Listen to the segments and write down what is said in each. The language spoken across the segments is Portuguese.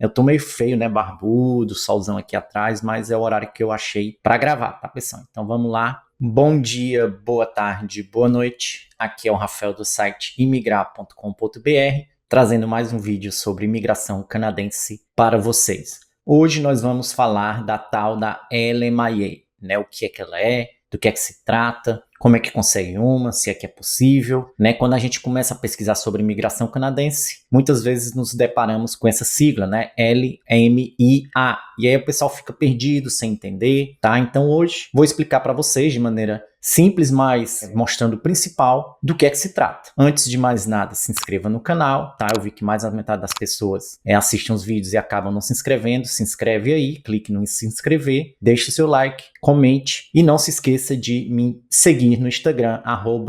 Eu tô meio feio, né, barbudo, solzão aqui atrás, mas é o horário que eu achei para gravar, tá, pessoal? Então vamos lá. Bom dia, boa tarde, boa noite. Aqui é o Rafael do site imigrar.com.br, trazendo mais um vídeo sobre imigração canadense para vocês. Hoje nós vamos falar da tal da LMIA, né? O que é que ela é, do que é que se trata, como é que consegue uma, se é que é possível, né? Quando a gente começa a pesquisar sobre imigração canadense, muitas vezes nos deparamos com essa sigla, né? LMIA. E aí o pessoal fica perdido, sem entender, tá? Então hoje vou explicar para vocês de maneira simples, mas mostrando o principal do que é que se trata. Antes de mais nada, se inscreva no canal, tá? Eu vi que mais da metade das pessoas assistem os vídeos e acabam não se inscrevendo. Se inscreve aí, clique no se inscrever, deixe o seu like, comente e não se esqueça de me seguir no Instagram,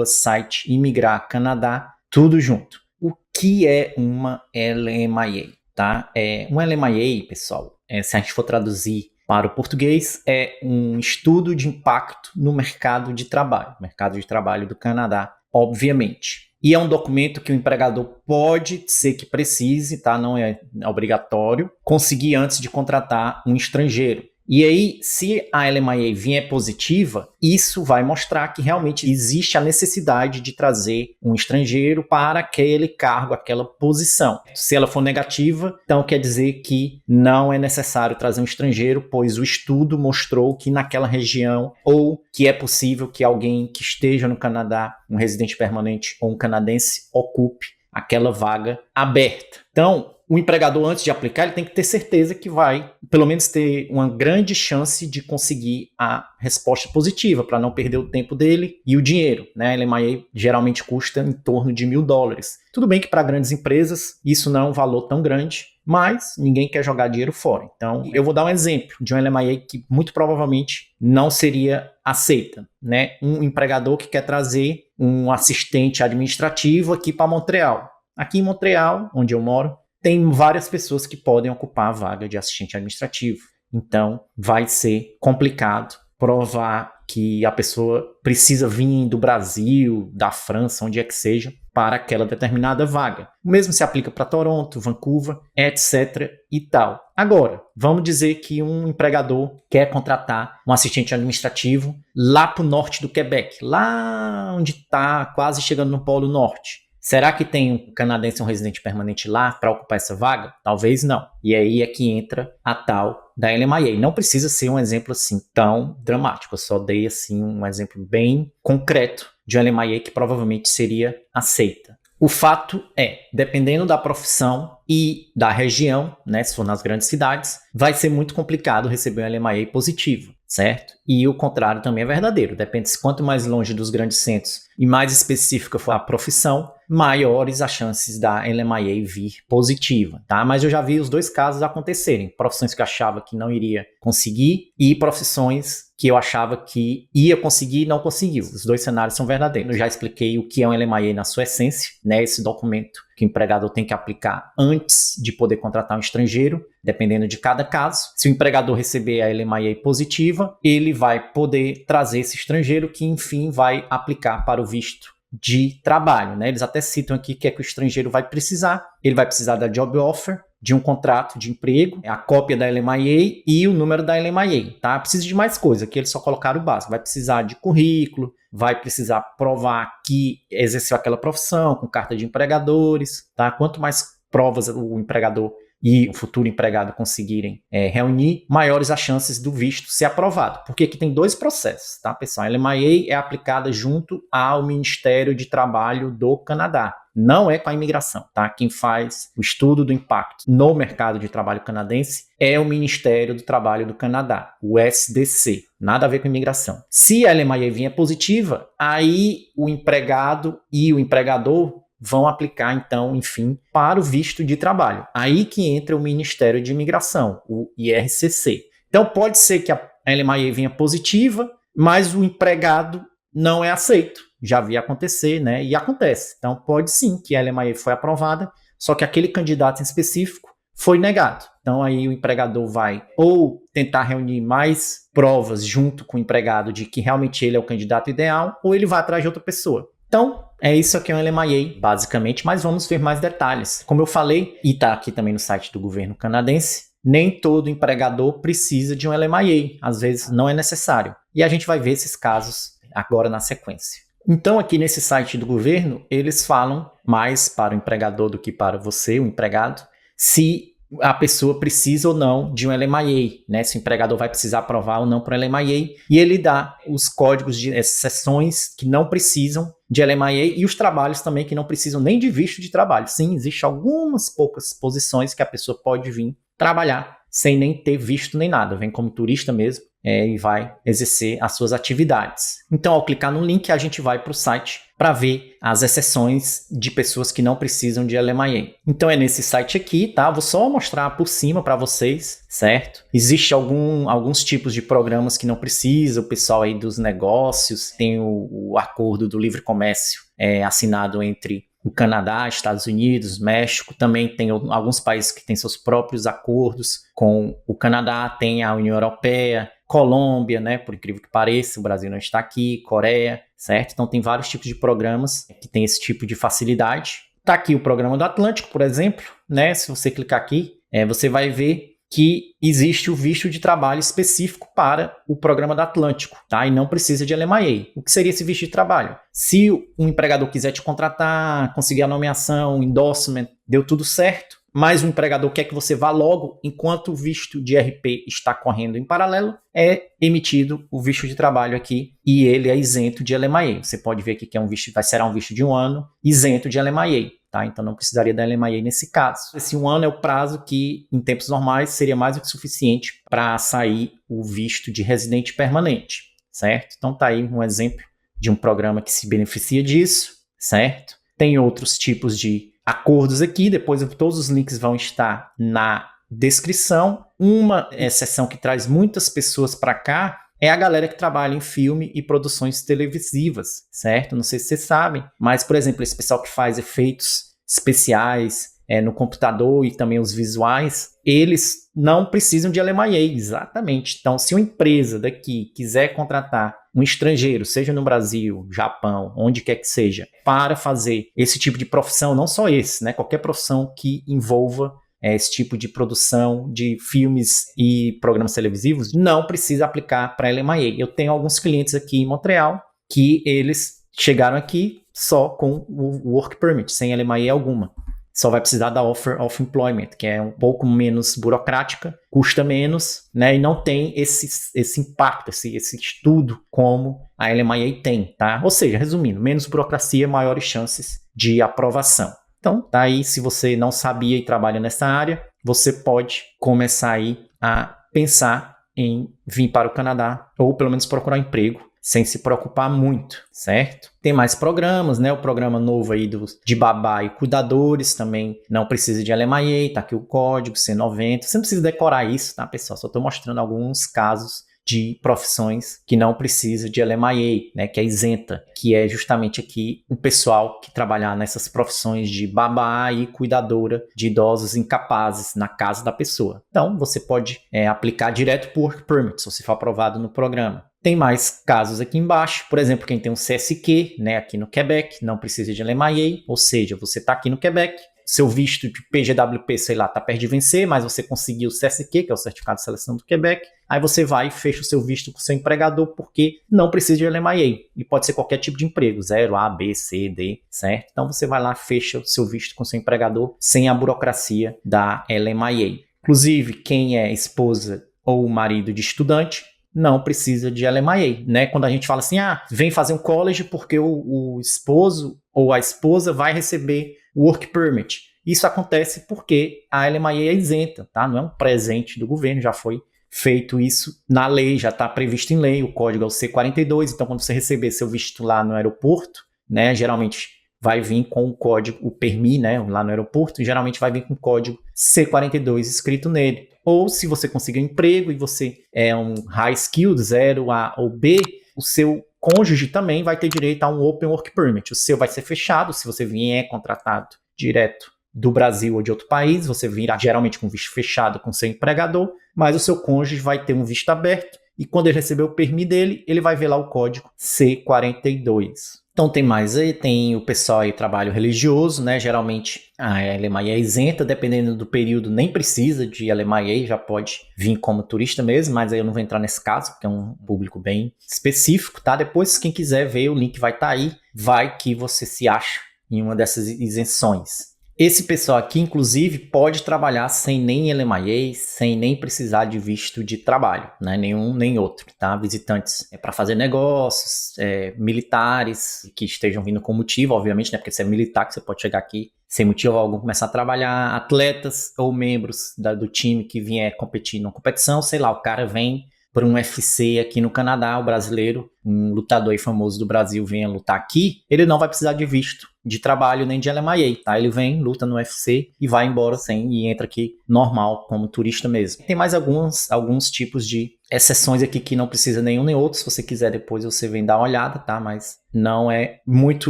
@site Imigrar Canadá, tudo junto. O que é uma LMIA, tá? Uma LMIA, pessoal, se a gente for traduzir para o português, é um estudo de impacto no mercado de trabalho do Canadá, obviamente. E é um documento que o empregador pode ser que precise, tá? Não é obrigatório, conseguir antes de contratar um estrangeiro. E aí, se a LMIA vier positiva, isso vai mostrar que realmente existe a necessidade de trazer um estrangeiro para aquele cargo, aquela posição. Se ela for negativa, então quer dizer que não é necessário trazer um estrangeiro, pois o estudo mostrou que naquela região, ou que é possível que alguém que esteja no Canadá, um residente permanente ou um canadense, ocupe aquela vaga aberta. Então, o empregador, antes de aplicar, ele tem que ter certeza que vai, pelo menos, ter uma grande chance de conseguir a resposta positiva, para não perder o tempo dele e o dinheiro, né? A LMIA geralmente custa em torno de $1.000. Tudo bem que para grandes empresas isso não é um valor tão grande, mas ninguém quer jogar dinheiro fora. Então, eu vou dar um exemplo de uma LMIA que muito provavelmente não seria aceita, né? Um empregador que quer trazer um assistente administrativo aqui para Montreal. Aqui em Montreal, onde eu moro, tem várias pessoas que podem ocupar a vaga de assistente administrativo. Então, vai ser complicado provar que a pessoa precisa vir do Brasil, da França, onde é que seja, para aquela determinada vaga. O mesmo se aplica para Toronto, Vancouver, etc. e tal. Agora, vamos dizer que um empregador quer contratar um assistente administrativo lá para o norte do Quebec, lá onde está quase chegando no Polo Norte. Será que tem um canadense, um residente permanente lá para ocupar essa vaga? Talvez não. E aí é que entra a tal da LMIA. Não precisa ser um exemplo assim tão dramático. Eu só dei assim um exemplo bem concreto de uma LMIA que provavelmente seria aceita. O fato é, dependendo da profissão e da região, né, se for nas grandes cidades, vai ser muito complicado receber uma LMIA positiva, certo? E o contrário também é verdadeiro. Depende se quanto mais longe dos grandes centros e mais específica for a profissão, maiores as chances da LMIA vir positiva, tá? Mas eu já vi os dois casos acontecerem. Profissões que eu achava que não iria conseguir e profissões que eu achava que ia conseguir e não conseguiu. Os dois cenários são verdadeiros. Eu já expliquei o que é um LMIA na sua essência, né? Esse documento que o empregador tem que aplicar antes de poder contratar um estrangeiro, dependendo de cada caso. Se o empregador receber a LMIA positiva, ele vai poder trazer esse estrangeiro que, enfim, vai aplicar para o visto de trabalho, né? Eles até citam aqui que é que o estrangeiro vai precisar. Ele vai precisar da job offer, de um contrato de emprego, a cópia da LMIA e o número da LMIA, tá? Precisa de mais coisa, que eles só colocaram o básico. Vai precisar de currículo, vai precisar provar que exerceu aquela profissão com carta de empregadores, tá? Quanto mais provas o empregador e o futuro empregado conseguirem reunir, maiores as chances do visto ser aprovado. Porque aqui tem dois processos, tá, pessoal? A LMIA é aplicada junto ao Ministério de Trabalho do Canadá. Não é com a imigração, tá? Quem faz o estudo do impacto no mercado de trabalho canadense é o Ministério do Trabalho do Canadá, o SDC. Nada a ver com imigração. Se a LMIA vier positiva, aí o empregado e o empregador vão aplicar, então, enfim, para o visto de trabalho. Aí que entra o Ministério de Imigração, o IRCC. Então, pode ser que a LMIA venha positiva, mas o empregado não é aceito. Já vi acontecer, né? E acontece. Então, pode sim que a LMIA foi aprovada, só que aquele candidato em específico foi negado. Então, aí o empregador vai ou tentar reunir mais provas junto com o empregado de que realmente ele é o candidato ideal, ou ele vai atrás de outra pessoa. Então, É isso aqui, é um LMIA, basicamente, mas vamos ver mais detalhes. Como eu falei, e está aqui também no site do governo canadense, nem todo empregador precisa de um LMIA, às vezes não é necessário. E a gente vai ver esses casos agora na sequência. Então, aqui nesse site do governo, eles falam mais para o empregador do que para você, o empregado, se a pessoa precisa ou não de um LMIA, né? Se o empregador vai precisar aprovar ou não para o LMIA, e ele dá os códigos de exceções que não precisam de LMIA e os trabalhos também que não precisam nem de visto de trabalho. Sim, existem algumas poucas posições que a pessoa pode vir trabalhar sem nem ter visto nem nada, vem como turista mesmo e vai exercer as suas atividades. Então, ao clicar no link, a gente vai para o site para ver as exceções de pessoas que não precisam de LMIA. Então, é nesse site aqui, tá? Vou só mostrar por cima para vocês, certo? Existe alguns tipos de programas que não precisa, o pessoal aí dos negócios, tem o acordo do livre comércio assinado entre o Canadá, Estados Unidos, México, também tem alguns países que têm seus próprios acordos com o Canadá, tem a União Europeia, Colômbia, né, por incrível que pareça, o Brasil não está aqui, Coreia, certo? Então tem vários tipos de programas que tem esse tipo de facilidade. Tá aqui o programa do Atlântico, por exemplo, né? Se você clicar aqui, você vai ver que existe o visto de trabalho específico para o programa do Atlântico, tá? E não precisa de LMIA. O que seria esse visto de trabalho? Se um empregador quiser te contratar, conseguir a nomeação, endorsement, deu tudo certo, mas o empregador quer que você vá logo, enquanto o visto de RP está correndo em paralelo, é emitido o visto de trabalho aqui e ele é isento de LMIA. Você pode ver aqui que será um visto de 1 ano, isento de LMIA. Tá? Então não precisaria da LMIA nesse caso. Esse 1 ano é o prazo que, em tempos normais, seria mais do que suficiente para sair o visto de residente permanente, certo? Então tá aí um exemplo de um programa que se beneficia disso, certo? Tem outros tipos de acordos aqui, depois todos os links vão estar na descrição. Uma exceção que traz muitas pessoas para cá é a galera que trabalha em filme e produções televisivas, certo? Não sei se vocês sabem, mas, por exemplo, esse pessoal que faz efeitos especiais no computador e também os visuais, eles não precisam de LMIA, exatamente. Então, se uma empresa daqui quiser contratar um estrangeiro, seja no Brasil, Japão, onde quer que seja, para fazer esse tipo de profissão, não só esse, né? Qualquer profissão que envolva esse tipo de produção de filmes e programas televisivos, não precisa aplicar para LMIA. Eu tenho alguns clientes aqui em Montreal que eles chegaram aqui só com o Work Permit, sem LMIA alguma. Só vai precisar da Offer of Employment, que é um pouco menos burocrática, custa menos, né? E não tem esse impacto, esse estudo como a LMIA tem, tá? Ou seja, resumindo, menos burocracia, maiores chances de aprovação. Então, tá aí, se você não sabia e trabalha nessa área, você pode começar aí a pensar em vir para o Canadá, ou pelo menos procurar um emprego, sem se preocupar muito, certo? Tem mais programas, né? O programa novo aí de babá e cuidadores também não precisa de LMIA, tá aqui o código C90. Você não precisa decorar isso, tá, pessoal? Só estou mostrando alguns casos de profissões que não precisa de LMIA, né, que é isenta, que é justamente aqui o pessoal que trabalhar nessas profissões de babá e cuidadora de idosos incapazes na casa da pessoa. Então, você pode aplicar direto por Work Permit, se você for aprovado no programa. Tem mais casos aqui embaixo, por exemplo, quem tem um CSQ, né, aqui no Quebec, não precisa de LMIA, ou seja, você está aqui no Quebec, seu visto de PGWP, sei lá, está perto de vencer, mas você conseguiu o CSQ, que é o Certificado de Seleção do Quebec, aí você vai e fecha o seu visto com o seu empregador, porque não precisa de LMIA, e pode ser qualquer tipo de emprego, 0, A, B, C, D, certo? Então você vai lá, fecha o seu visto com o seu empregador, sem a burocracia da LMIA. Inclusive, quem é esposa ou marido de estudante, não precisa de LMIA, né? Quando a gente fala assim, vem fazer um college porque o esposo ou a esposa vai receber o Work Permit. Isso acontece porque a LMIA é isenta, tá? Não é um presente do governo, já foi feito isso na lei, já está previsto em lei, o código é o C42, então quando você receber seu visto lá no aeroporto, né, geralmente vai vir com o código, o PERMI, né, lá no aeroporto, geralmente vai vir com o código C42 escrito nele. Ou se você conseguir um emprego e você é um high skilled, 0 A ou B, o seu cônjuge também vai ter direito a um Open Work Permit. O seu vai ser fechado, se você vier contratado direto do Brasil ou de outro país, você virá geralmente com visto fechado com seu empregador, mas o seu cônjuge vai ter um visto aberto e quando ele receber o PERMI dele, ele vai ver lá o código C42. Então tem mais aí, tem o pessoal aí, trabalho religioso, né? Geralmente a LMIA é isenta, dependendo do período, nem precisa de LMIA, já pode vir como turista mesmo, mas aí eu não vou entrar nesse caso, porque é um público bem específico, tá? Depois, quem quiser ver, o link vai estar aí, vai que você se acha em uma dessas isenções. Esse pessoal aqui, inclusive, pode trabalhar sem nem LMIA, sem nem precisar de visto de trabalho, né? Nenhum nem outro, tá? Visitantes para fazer negócios, militares que estejam vindo com motivo, obviamente, né? Porque você é militar, que você pode chegar aqui sem motivo algum, começar a trabalhar, atletas ou membros do time que vier competir numa competição, sei lá, o cara vem por um UFC aqui no Canadá, o brasileiro, um lutador aí famoso do Brasil venha lutar aqui, ele não vai precisar de visto de trabalho nem de LMIA, tá? Ele vem, luta no UFC e vai embora sem, e entra aqui normal, como turista mesmo. Tem mais alguns tipos de exceções aqui que não precisa nenhum nem outro. Se você quiser depois você vem dar uma olhada, tá? Mas não é muito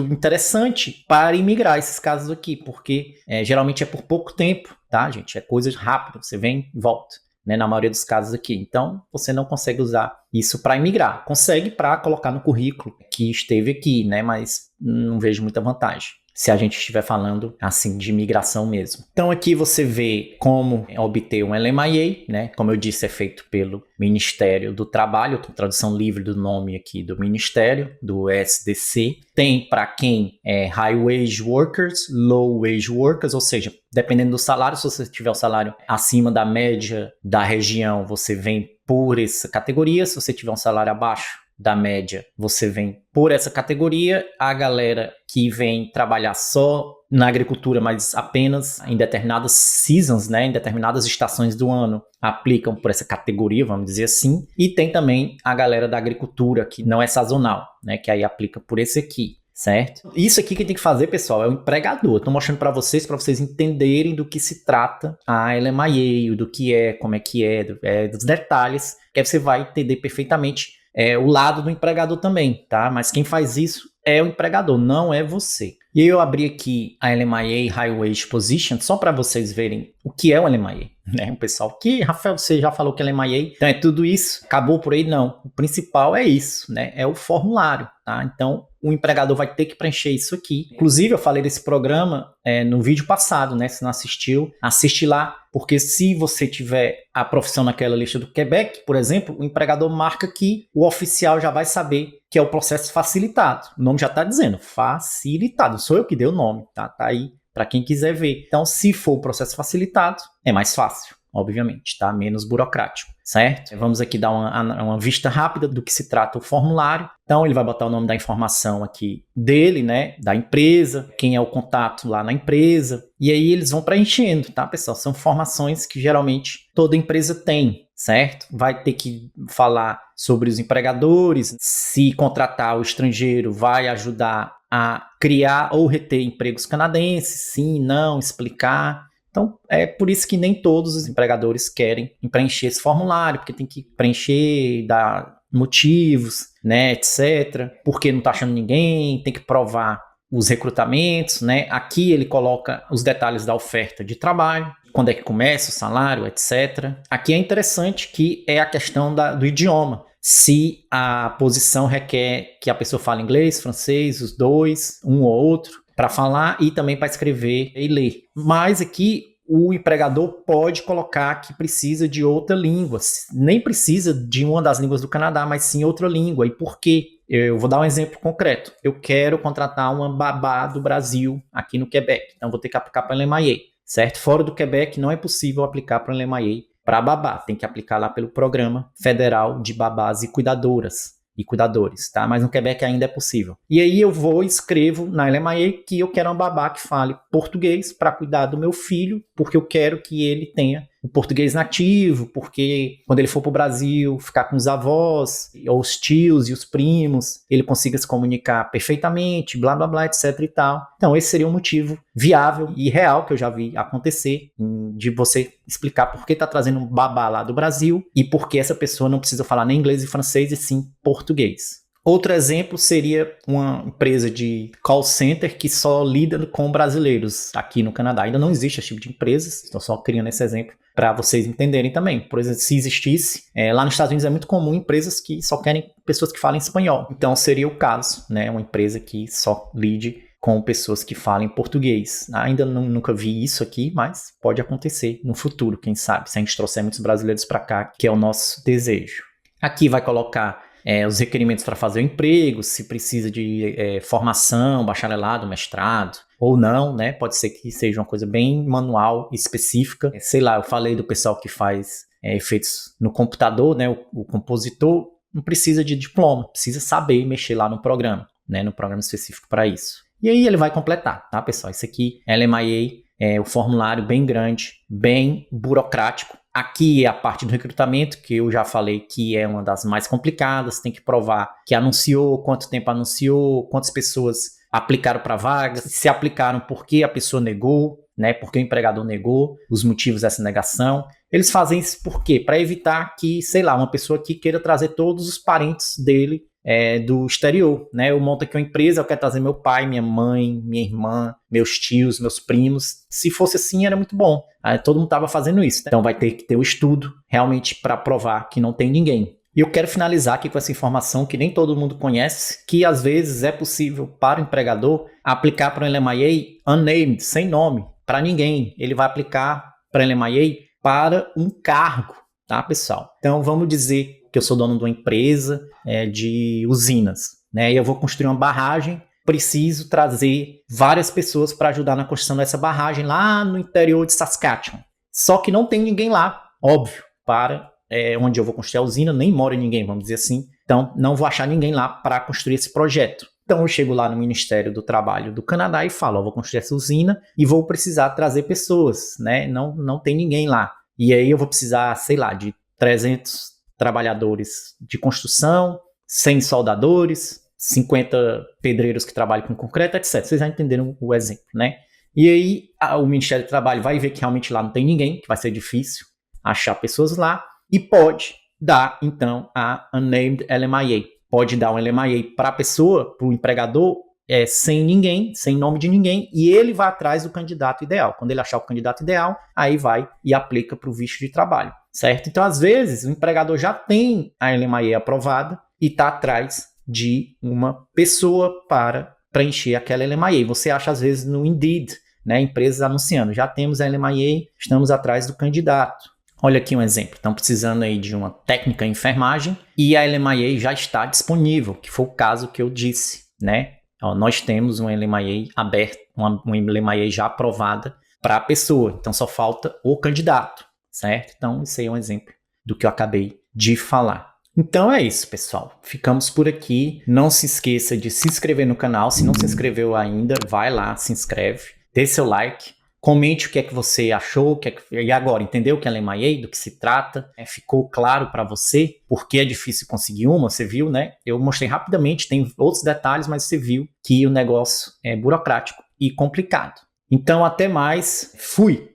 interessante para imigrar esses casos aqui, porque geralmente é por pouco tempo, tá, gente? É coisa rápida, você vem e volta. Né, na maioria dos casos aqui. Então, você não consegue usar isso para imigrar. Consegue para colocar no currículo que esteve aqui, né, mas não vejo muita vantagem se a gente estiver falando assim de imigração mesmo. Então aqui você vê como obter um LMIA, né? Como eu disse, é feito pelo Ministério do Trabalho, tradução livre do nome aqui do Ministério, do SDC. Tem para quem é high wage workers, low wage workers, ou seja, dependendo do salário, se você tiver o salário acima da média da região, você vem por essa categoria. Se você tiver um salário abaixo da média, você vem por essa categoria. A galera que vem trabalhar só na agricultura, mas apenas em determinadas seasons, né, em determinadas estações do ano, aplicam por essa categoria, vamos dizer assim. E tem também a galera da agricultura, que não é sazonal, né, que aí aplica por esse aqui. Certo? Isso aqui que tem que fazer, pessoal, é o empregador. Estou mostrando para vocês entenderem do que se trata a LMIA, do que é, como é que é, dos detalhes, que aí você vai entender perfeitamente o lado do empregador também, tá? Mas quem faz isso é o empregador, não é você. E eu abri aqui a LMIA High Wage Position só para vocês verem o que é o LMIA, né? O pessoal que, Rafael, você já falou que é LMIA, então é tudo isso, acabou por aí? Não. O principal é isso, né? É o formulário, tá? Então, o empregador vai ter que preencher isso aqui. Inclusive, eu falei desse programa no vídeo passado, né? Se não assistiu, assiste lá, porque se você tiver a profissão naquela lista do Quebec, por exemplo, o empregador marca que o oficial já vai saber que é o processo facilitado. O nome já está dizendo, facilitado. Sou eu que dei o nome, tá? Tá aí para quem quiser ver. Então, se for o processo facilitado, é mais fácil, obviamente, tá? Menos burocrático, certo? Vamos aqui dar uma vista rápida do que se trata o formulário. Então, ele vai botar o nome da informação aqui dele, né? Da empresa, quem é o contato lá na empresa. E aí eles vão preenchendo, tá, pessoal? São informações que geralmente toda empresa tem, certo? Vai ter que falar sobre os empregadores, se contratar o estrangeiro vai ajudar a criar ou reter empregos canadenses, sim, não, explicar. Então, é por isso que nem todos os empregadores querem preencher esse formulário, porque tem que preencher, dar motivos, né, etc. Porque não está achando ninguém, tem que provar os recrutamentos, né? Aqui ele coloca os detalhes da oferta de trabalho, quando é que começa, o salário, etc. Aqui é interessante que é a questão do idioma. Se a posição requer que a pessoa fale inglês, francês, os dois, um ou outro, para falar e também para escrever e ler. Mas aqui o empregador pode colocar que precisa de outra língua. Nem precisa de uma das línguas do Canadá, mas sim outra língua. E por quê? Eu vou dar um exemplo concreto. Eu quero contratar uma babá do Brasil aqui no Quebec. Então vou ter que aplicar para a LMIA, certo? Fora do Quebec não é possível aplicar para a LMIA para babá. Tem que aplicar lá pelo Programa Federal de Babás e Cuidadoras e Cuidadores, tá? Mas no Quebec ainda é possível. E aí eu vou e escrevo na LMIA que eu quero uma babá que fale português para cuidar do meu filho, porque eu quero que ele tenha o português nativo, porque quando ele for para o Brasil, ficar com os avós, ou os tios e os primos, ele consiga se comunicar perfeitamente, blá, blá, blá, etc e tal. Então, esse seria um motivo viável e real que eu já vi acontecer, de você explicar por que está trazendo um babá lá do Brasil e por que essa pessoa não precisa falar nem inglês e francês, e sim português. Outro exemplo seria uma empresa de call center que só lida com brasileiros aqui no Canadá. Ainda não existe esse tipo de empresas, estou só criando esse exemplo para vocês entenderem também. Por exemplo, se existisse, lá nos Estados Unidos é muito comum empresas que só querem pessoas que falem espanhol. Então seria o caso, né? Uma empresa que só lide com pessoas que falem português. Ainda nunca vi isso aqui, mas pode acontecer no futuro, quem sabe, se a gente trouxer muitos brasileiros para cá, que é o nosso desejo. Aqui vai colocar os requerimentos para fazer o emprego, se precisa de formação, bacharelado, mestrado, ou não, né? Pode ser que seja uma coisa bem manual, específica. Sei lá, eu falei do pessoal que faz efeitos no computador, né? O compositor não precisa de diploma, precisa saber mexer lá no programa, né? No programa específico para isso. E aí ele vai completar, tá, pessoal? Isso aqui, LMIA, o formulário bem grande, bem burocrático. Aqui é a parte do recrutamento, que eu já falei que é uma das mais complicadas. Tem que provar que anunciou, quanto tempo anunciou, quantas pessoas aplicaram para vagas, se aplicaram, por que a pessoa negou, né? Por que o empregador negou, os motivos dessa negação. Eles fazem isso por quê? Para evitar que, sei lá, uma pessoa aqui queira trazer todos os parentes dele do exterior, né? Eu monto aqui uma empresa, eu quero trazer meu pai, minha mãe, minha irmã, meus tios, meus primos. Se fosse assim, era muito bom. Todo mundo estava fazendo isso. Então vai ter que ter o estudo realmente para provar que não tem ninguém. E eu quero finalizar aqui com essa informação que nem todo mundo conhece, que às vezes é possível para o empregador aplicar para o LMIA unnamed, sem nome, para ninguém. Ele vai aplicar para o LMIA para um cargo, tá, pessoal? Então vamos dizer que eu sou dono de uma empresa de usinas, né? E eu vou construir uma barragem, preciso trazer várias pessoas para ajudar na construção dessa barragem lá no interior de Saskatchewan. Só que não tem ninguém lá, óbvio, para onde eu vou construir a usina, nem mora ninguém, vamos dizer assim. Então não vou achar ninguém lá para construir esse projeto. Então eu chego lá no Ministério do Trabalho do Canadá e falo, vou construir essa usina e vou precisar trazer pessoas, né? Não tem ninguém lá. E aí eu vou precisar, sei lá, de 300 trabalhadores de construção, 100 soldadores, 50 pedreiros que trabalham com concreto, etc. Vocês já entenderam o exemplo, né? E aí o Ministério do Trabalho vai ver que realmente lá não tem ninguém, que vai ser difícil achar pessoas lá, e pode dar, então, a unnamed LMIA. Pode dar um LMIA para a pessoa, para o empregador, sem ninguém, sem nome de ninguém, e ele vai atrás do candidato ideal. Quando ele achar o candidato ideal, aí vai e aplica para o visto de trabalho, certo? Então, às vezes, o empregador já tem a LMIA aprovada e está atrás de uma pessoa para preencher aquela LMIA. Você acha, às vezes, no Indeed, né, empresas anunciando, já temos a LMIA, estamos atrás do candidato. Olha aqui um exemplo, estão precisando aí de uma técnica em enfermagem e a LMIA já está disponível, que foi o caso que eu disse, né? Nós temos uma LMIA aberta, uma LMIA já aprovada para a pessoa, então só falta o candidato, certo? Então isso aí é um exemplo do que eu acabei de falar. Então é isso, pessoal. Ficamos por aqui. Não se esqueça de se inscrever no canal. Se não se inscreveu ainda, vai lá, se inscreve, dê seu like, comente o que é que você achou, e agora, entendeu o que é LMIA, do que se trata? Ficou claro para você por que é difícil conseguir uma? Você viu, né? Eu mostrei rapidamente, tem outros detalhes, mas você viu que o negócio é burocrático e complicado. Então, até mais. Fui!